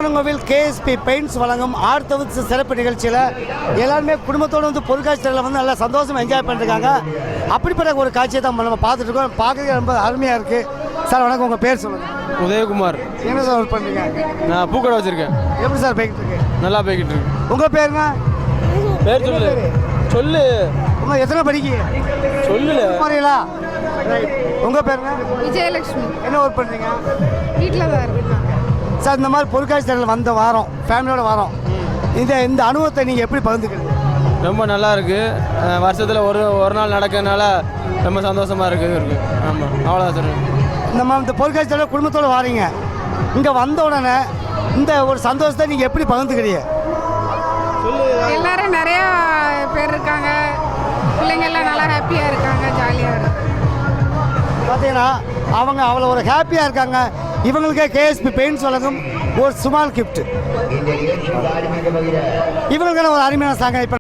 கோவில் KSP paints வழங்கும் ஆர்த்தவிஸ் சிறப்பு நிகழ்ச்சியில் எல்லாருமே குடும்பத்தோடு வந்து பொருட்காட்சியில் வந்து நல்லா சந்தோஷமாக என்ஜாய் பண்ணிருக்காங்க. அப்படிப்பட்ட ஒரு காட்சியை தான் நம்ம பார்த்துட்டு இருக்கோம். பார்க்கறதுக்கு ரொம்ப அருமையாக இருக்குது. சார் வணக்கம், உங்கள் பேர் சொல்லுங்கள். உதயகுமார். என்ன சார் ஒர்க் பண்ணுறீங்க? நான் பூக்கடை வச்சுருக்கேன். எப்படி சார் போய்கிட்டு இருக்கு? நல்லா போய்கிட்டு இருக்கு. உங்கள் பேருங்க? பேர் சொல்லு. சொல்லு. உங்கள் எத்தனை படிக்கீங்க? சொல்லு போறீங்களா? ரைட். உங்கள் பேருங்க? விஜயலட்சுமி. என்ன ஒர்க் பண்ணுறீங்க? வீட்டில் தான் இருக்கு சார். இந்த மாதிரி பொருட்காட்சியில் வந்த வாரம் ஃபேமிலியோட வாரம், இந்த அனுபவத்தை நீங்கள் எப்படி பகிர்ந்துக்கிறீங்க? ரொம்ப நல்லா இருக்கு. வருஷத்தில் ஒரு நாள் நடக்கிறதுனால ரொம்ப சந்தோஷமா இருக்கு. ஆமாம், அவ்வளோதான் சார். இந்த பொருட்காட்சியில் குடும்பத்தோடு வாரீங்க, இங்கே வந்த உடனே இந்த ஒரு சந்தோஷத்தை நீங்கள் எப்படி பகிர்ந்துக்கிறீங்க? எல்லாரும் நிறையா பேர் இருக்காங்க. பிள்ளைங்க எல்லாம் நல்லா ஹாப்பியாக இருக்காங்க, ஜாலியாக இருக்கு. பார்த்தீங்கன்னா அவங்க அவ்வளோ ஒரு ஹாப்பியாக இருக்காங்க. இவங்களுக்கே கேஎஸ்பி பெயிண்ட்ஸ் வழங்கும் ஒரு ஸ்மால் கிஃப்ட். இவங்களுக்கான ஒரு அருமையான சாங்க இப்போ